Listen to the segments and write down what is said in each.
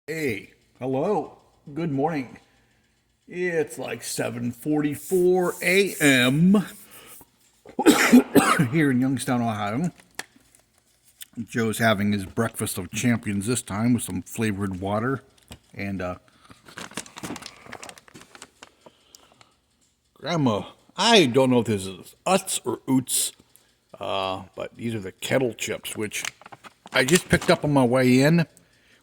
Hey, hello, good morning. It's like 7:44 a.m. here in Youngstown, Ohio. Joe's having his breakfast of champions this time with some flavored water and Grandma. I don't know if this is Utz or Oots, but these are the kettle chips, which I just picked up on my way in,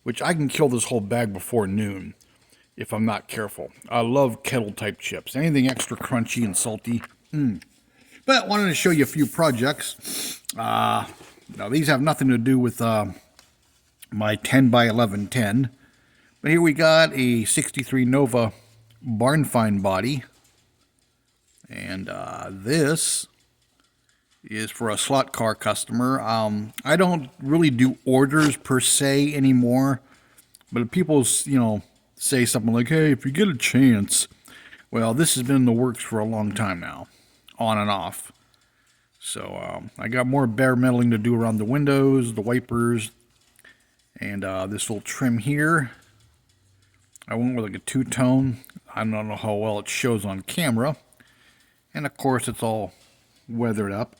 which I can kill this whole bag before noon if I'm not careful. I love kettle type chips. Anything extra crunchy and salty. But I wanted to show you a few projects. Now these have nothing to do with my 10 by 11 10. But here we got a 63 Nova barn find body. And this is for a slot car customer. I don't really do orders per se anymore. But if people, say something like, hey, if you get a chance. Well, this has been in the works for a long time now, on and off. So I got more bare metaling to do around the windows, the wipers, and this little trim here. I went with like a two-tone. I don't know how well it shows on camera. And of course, it's all weathered up.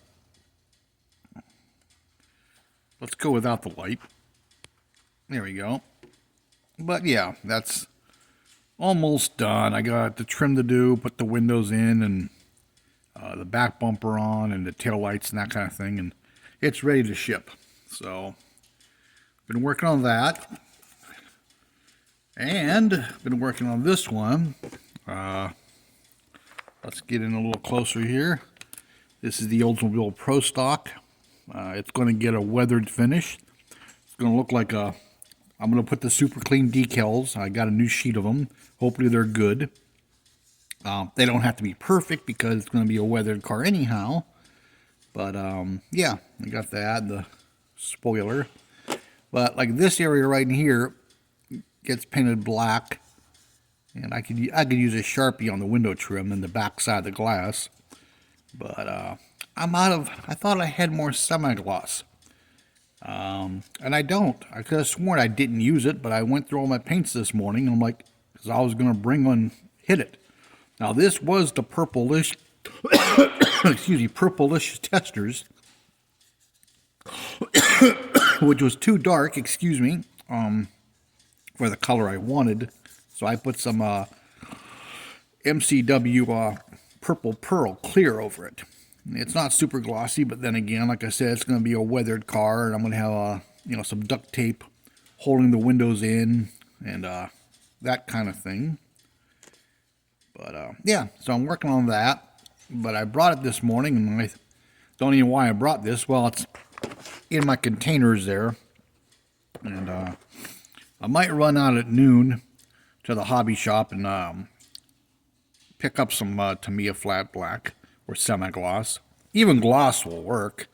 Let's go without the light. There we go. But yeah, that's almost done. I got the trim to do, put the windows in, and the back bumper on, and the tail lights and that kind of thing, and it's ready to ship. So, been working on that, and been working on this one. Let's get in a little closer here. This is the Oldsmobile Pro Stock. It's going to get a weathered finish. It's going to look like a... I'm going to put the super clean decals. I got a new sheet of them. Hopefully they're good. They don't have to be perfect because it's going to be a weathered car anyhow. But yeah, I got that, the spoiler. But like this area right in here gets painted black. And I could use a Sharpie on the window trim and the back side of the glass. But I'm out of... I thought I had more semi-gloss. And I don't. I could have sworn I didn't use it, but I went through all my paints this morning, and I'm like, because I was going to bring one, hit it. Now, this was the purplish, excuse me, purplish testers, which was too dark, excuse me, for the color I wanted. So I put some MCW Purple Pearl Clear over it. It's not super glossy, but then again, like I said, it's going to be a weathered car, and I'm going to have some duct tape holding the windows in and that kind of thing. But yeah, so I'm working on that. But I brought it this morning, and I don't even know why I brought this. Well, it's in my containers there, and I might run out at noon to the hobby shop and pick up some Tamiya flat black or semi-gloss. Even gloss will work.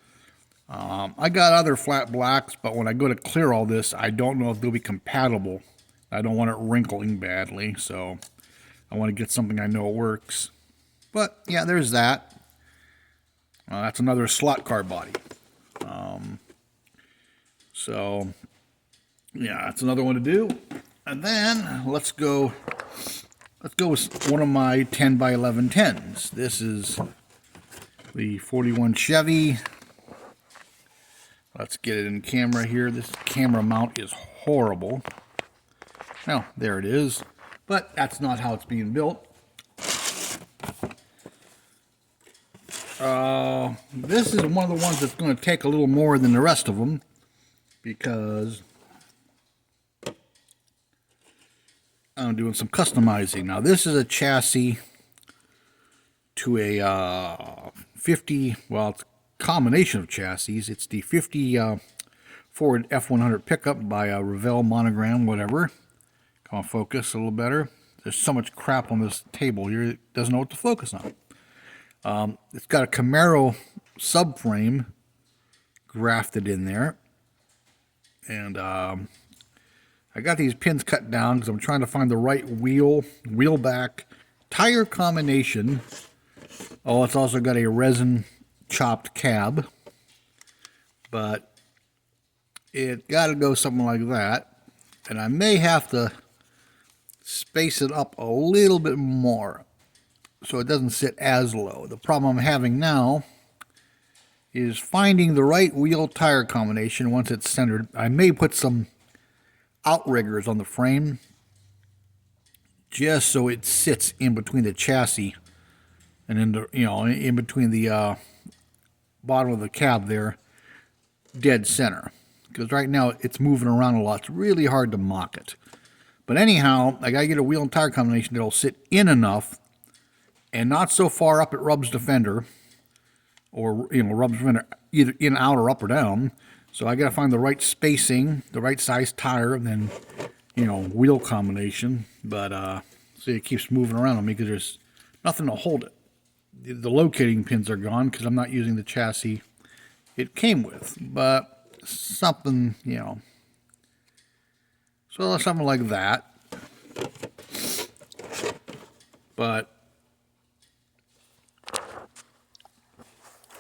I got other flat blacks, but when I go to clear all this, I don't know if they'll be compatible. I don't want it wrinkling badly, so I want to get something I know works. But yeah, there's that. That's another slot car body. So yeah, that's another one to do. And then let's go with one of my 10 by 11 10s. This is the 41 Chevy. Let's get it in camera here. This camera mount is horrible. Well, there it is. But that's not how it's being built. This is one of the ones that's going to take a little more than the rest of them, because I'm doing some customizing. Now, this is a chassis to a 50, well, it's a combination of chassis. It's the 50 Ford F100 pickup by a Revell monogram, whatever. Come on, focus a little better. There's so much crap on this table here, it doesn't know what to focus on. It's got a Camaro subframe grafted in there. And I got these pins cut down because I'm trying to find the right wheel back, tire combination. Oh, it's also got a resin chopped cab. But it got to go something like that. And I may have to space it up a little bit more so it doesn't sit as low. The problem I'm having now is finding the right wheel tire combination once it's centered. I may put some outriggers on the frame just so it sits in between the chassis and in the, in between the bottom of the cab there, dead center. Because right now it's moving around a lot. It's really hard to mock it. But anyhow, I gotta get a wheel and tire combination that'll sit in enough and not so far up it rubs the fender, or rubs the fender either in, out, or up or down. So I gotta find the right spacing, the right size tire, and then wheel combination. But see, it keeps moving around on me because there's nothing to hold it. The locating pins are gone because I'm not using the chassis it came with. But something, so something like that. But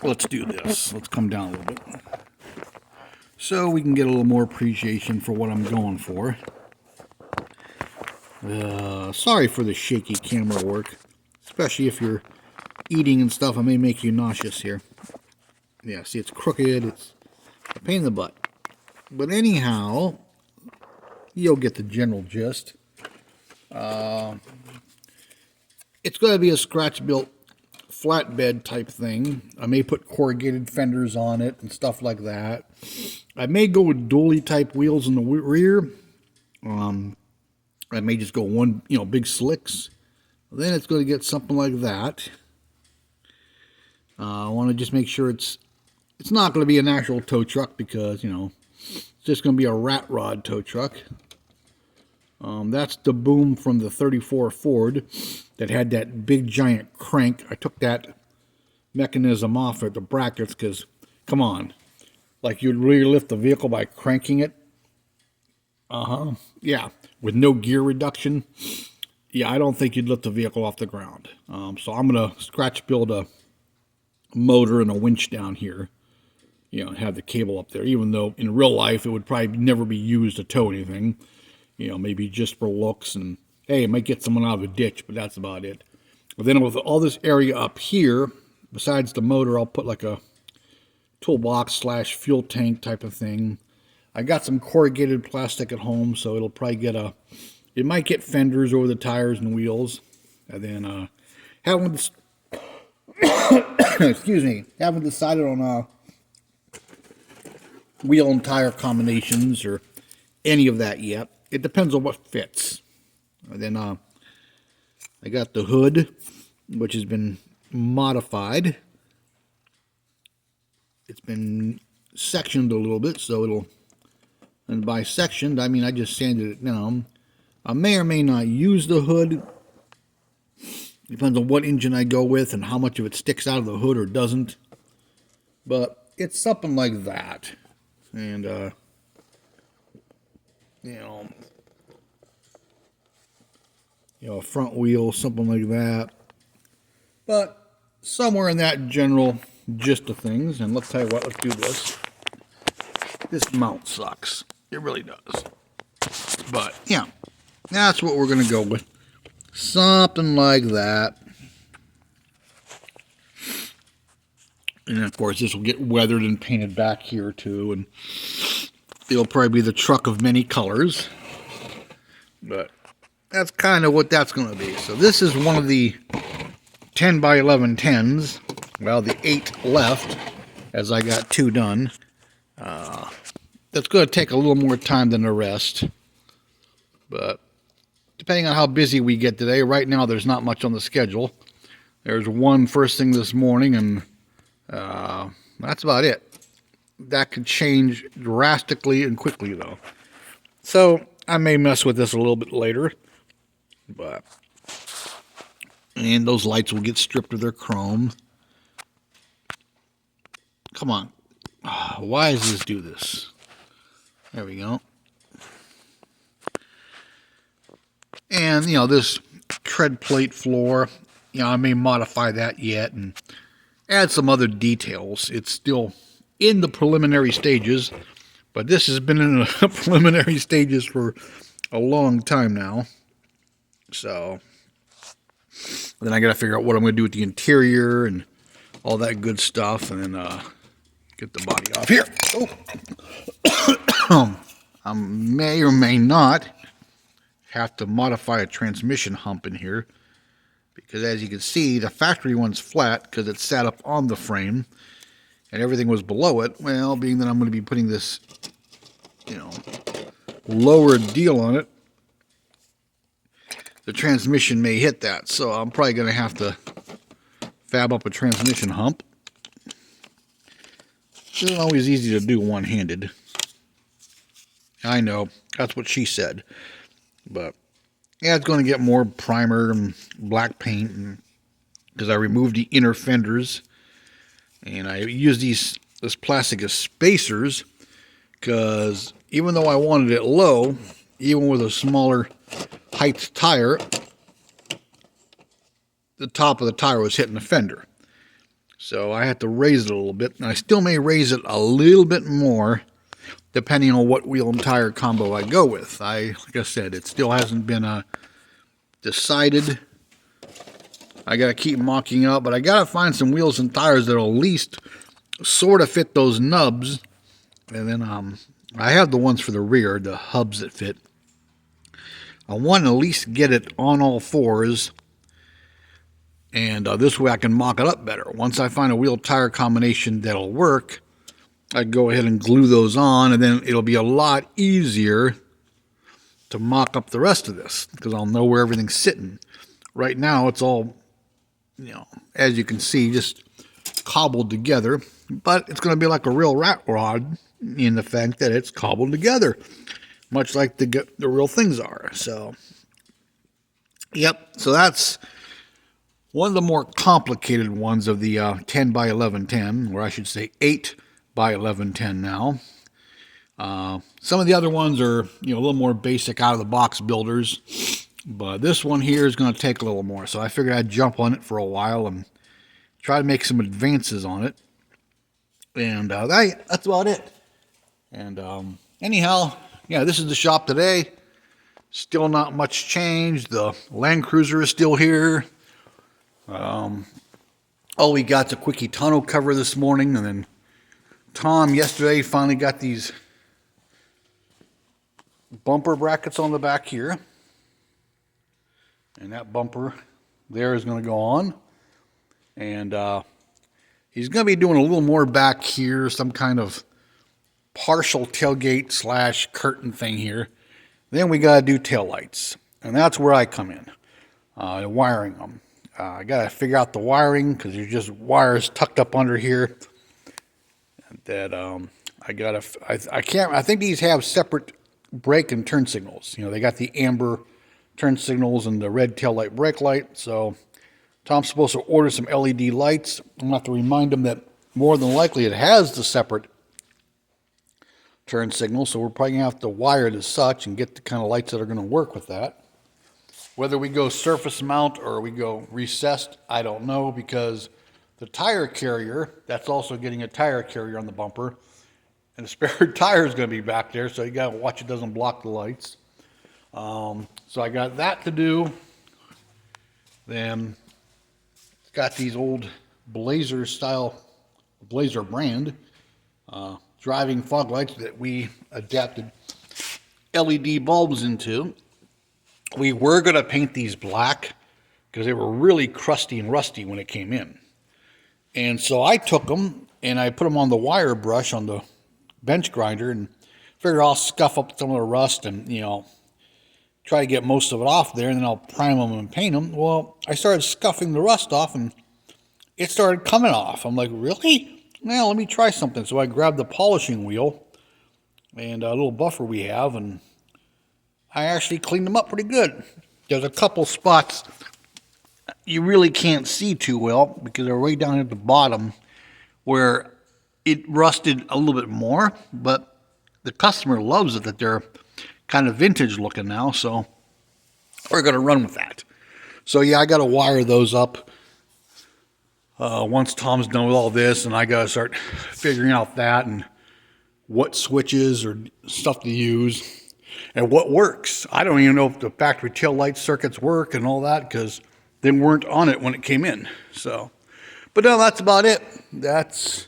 let's do this. Let's come down a little bit so we can get a little more appreciation for what I'm going for. Sorry for the shaky camera work, especially if you're eating and stuff. I may make you nauseous here. Yeah, see, it's crooked. It's a pain in the butt. But anyhow, you'll get the general gist. It's going to be a scratch-built flatbed type thing. I may put corrugated fenders on it and stuff like that. I may go with dually type wheels in the rear. I may just go one, big slicks. Then it's going to get something like that. I want to just make sure it's not going to be an actual tow truck because, it's just going to be a rat rod tow truck. That's the boom from the 34 Ford that had that big giant crank. I took that mechanism off at the brackets because, come on, like you'd really lift the vehicle by cranking it. Yeah, with no gear reduction. Yeah, I don't think you'd lift the vehicle off the ground. So I'm going to scratch build a motor and a winch down here. And have the cable up there, even though in real life it would probably never be used to tow anything. Maybe just for looks, and hey, it might get someone out of a ditch, but that's about it. But then with all this area up here, besides the motor, I'll put like a toolbox / fuel tank type of thing. I got some corrugated plastic at home, so it'll probably get it might get fenders over the tires and wheels. And then haven't excuse me, haven't decided on wheel and tire combinations or any of that yet. It depends on what fits. And then I got the hood, which has been modified. It's been sectioned a little bit, so it'll, and by sectioned I mean I just sanded it down. I may or may not use the hood. Depends on what engine I go with and how much of it sticks out of the hood or doesn't. But it's something like that. And, a front wheel, something like that. But somewhere in that general gist of things. And let's tell you what, let's do this. This mount sucks. It really does. But, yeah, that's what we're going to go with. Something like that. And of course, this will get weathered and painted back here too, and it'll probably be the truck of many colors. But that's kind of what that's going to be. So this is one of the 10 by 11 10s. Well, the 8 left, as I got 2 done. That's going to take a little more time than the rest. But depending on how busy we get today, right now there's not much on the schedule. There's one first thing this morning, and that's about it. That could change drastically and quickly, though. So I may mess with this a little bit later, and those lights will get stripped of their chrome. Come on. Why does this do this? There we go. And, this tread plate floor, I may modify that yet and add some other details. It's still in the preliminary stages, But this has been in the preliminary stages for a long time now. So then I got to figure out what I'm going to do with the interior and all that good stuff, and then get the body off here. Oh. I may or may not have to modify a transmission hump in here, because as you can see, the factory one's flat because it's sat up on the frame and everything was below it. Well, being that I'm going to be putting this, lower deal on it, the transmission may hit that. So I'm probably going to have to fab up a transmission hump. It isn't always easy to do one-handed. I know, that's what she said. But yeah, it's going to get more primer and black paint, because I removed the inner fenders, and I used this plastic as spacers, because even though I wanted it low, even with a smaller height tire, the top of the tire was hitting the fender. So I had to raise it a little bit, and I still may raise it a little bit more depending on what wheel and tire combo I go with. Like I said, it still hasn't been decided. I got to keep mocking up, but I got to find some wheels and tires that'll at least sort of fit those nubs. And then I have the ones for the rear, the hubs that fit. I want to at least get it on all fours, and this way I can mock it up better. Once I find a wheel tire combination that'll work, I go ahead and glue those on, and then it'll be a lot easier to mock up the rest of this, because I'll know where everything's sitting. Right now it's all, as you can see, just cobbled together, but it's going to be like a real rat rod in the fact that it's cobbled together, much like the real things are. So, yep, so that's one of the more complicated ones of the 10 by 1110, or I should say 8 by 1110 now. Some of the other ones are, a little more basic out of the box builders, but this one here is going to take a little more. So I figured I'd jump on it for a while and try to make some advances on it. And that's about it. And anyhow, yeah, this is the shop today. Still not much change. The Land Cruiser is still here. All we got's a quickie tonneau cover this morning, and then Tom yesterday finally got these bumper brackets on the back here, and that bumper there is going to go on, and he's going to be doing a little more back here, some kind of partial tailgate / curtain thing here. Then we got to do tail lights, and that's where I come in, wiring them. I got to figure out the wiring, because there's just wires tucked up under here that I think these have separate brake and turn signals. They got the amber turn signals and the red tail light brake light. So Tom's supposed to order some LED lights. I'm going to have to remind him that more than likely it has the separate turn signal, so we're probably going to have to wire it as such and get the kind of lights that are going to work with that. Whether we go surface mount or we go recessed, I don't know, because the tire carrier, that's also getting a tire carrier on the bumper, and the spare tire is going to be back there, so you got to watch it doesn't block the lights. So I got that to do. Then it's got these old Blazer brand driving fog lights that we adapted LED bulbs into. We were going to paint these black because they were really crusty and rusty when it came in. And so I took them and I put them on the wire brush on the bench grinder and figured I'll scuff up some of the rust and, try to get most of it off there, and then I'll prime them and paint them. Well, I started scuffing the rust off and it started coming off. I'm like, really? Well, let me try something. So I grabbed the polishing wheel and a little buffer we have, and I actually cleaned them up pretty good. There's a couple spots you really can't see too well because they're way down at the bottom where it rusted a little bit more, but the customer loves it that they're kind of vintage looking now, so we're going to run with that. So yeah, I got to wire those up once Tom's done with all this, and I got to start figuring out that and what switches or stuff to use and what works. I don't even know if the factory tail light circuits work and all that because they weren't on it when it came in. So, but no, that's about it. That's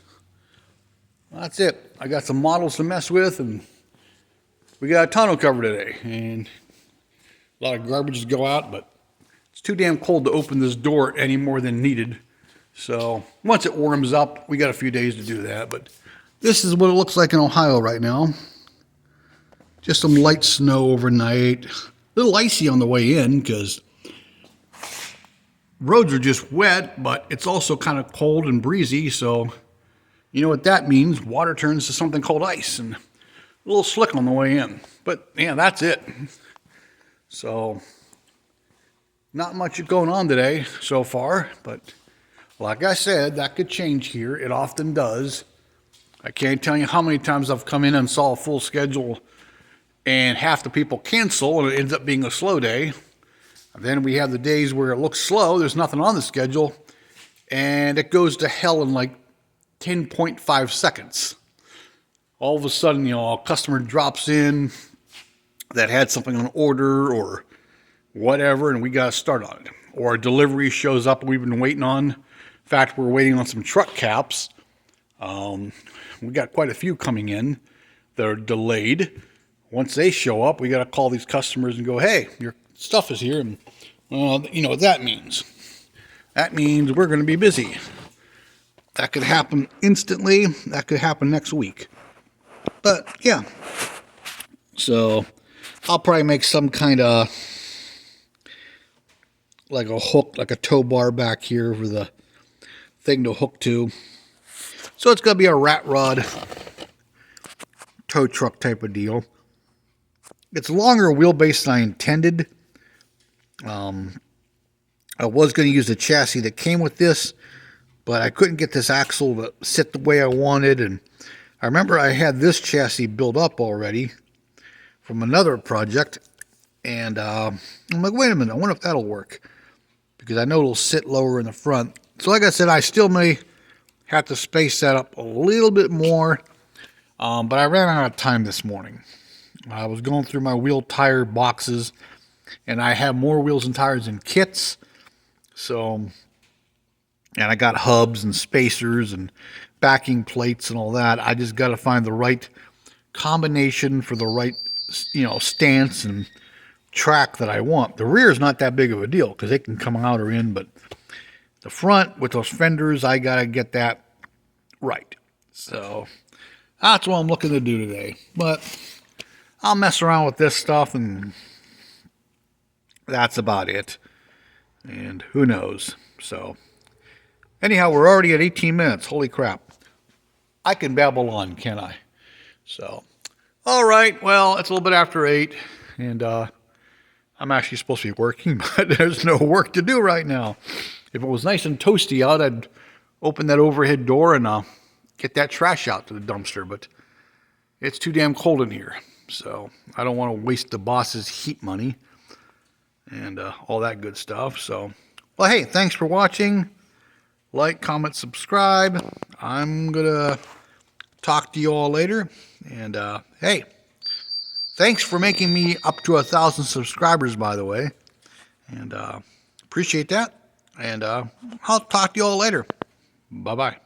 it. I got some models to mess with, and we got a tonneau cover today, and a lot of garbage to go out, but it's too damn cold to open this door any more than needed. So once it warms up, we got a few days to do that. But this is what it looks like in Ohio right now. Just some light snow overnight. A little icy on the way in because roads are just wet, but it's also kind of cold and breezy. So you know what that means. Water turns to something called ice, and a little slick on the way in. But yeah, that's it. So not much going on today so far, but like I said, that could change here. It often does. I can't tell you how many times I've come in and saw a full schedule and half the people cancel and it ends up being a slow day. And then we have the days where it looks slow, there's nothing on the schedule, and it goes to hell in like 10.5 seconds. All of a sudden, a customer drops in that had something on order or whatever, and we got to start on it. Or a delivery shows up we've been waiting on. In fact, we're waiting on some truck caps. We got quite a few coming in that are delayed. Once they show up, we got to call these customers and go, hey, your stuff is here. And you know what that means. That means we're going to be busy. That could happen instantly. That could happen next week. But yeah. So I'll probably make some kind of like a hook, like a tow bar back here for the thing to hook to. So it's going to be a rat rod tow truck type of deal. It's longer wheelbase than I intended. I was going to use the chassis that came with this, but I couldn't get this axle to sit the way I wanted. And I remember I had this chassis built up already from another project. And I'm like, wait a minute, I wonder if that'll work. Because I know it'll sit lower in the front. So like I said, I still may have to space that up a little bit more. But I ran out of time this morning. I was going through my wheel tire boxes, and I have more wheels and tires in kits. So, and I got hubs and spacers and backing plates and all that. I just got to find the right combination for the right, stance and track that I want. The rear is not that big of a deal because it can come out or in, but the front with those fenders, I got to get that right. So that's what I'm looking to do today. But I'll mess around with this stuff, and that's about it. And who knows? So anyhow, we're already at 18 minutes. Holy crap. I can babble on, can't I? So, all right. Well, it's a little bit after 8, and I'm actually supposed to be working, but there's no work to do right now. If it was nice and toasty out, I'd open that overhead door and get that trash out to the dumpster, but it's too damn cold in here. So I don't want to waste the boss's heat money and all that good stuff. So, well, hey, thanks for watching. Like, comment, subscribe. I'm going to talk to you all later. And, hey, thanks for making me up to 1,000 subscribers, by the way. And appreciate that. And I'll talk to you all later. Bye-bye.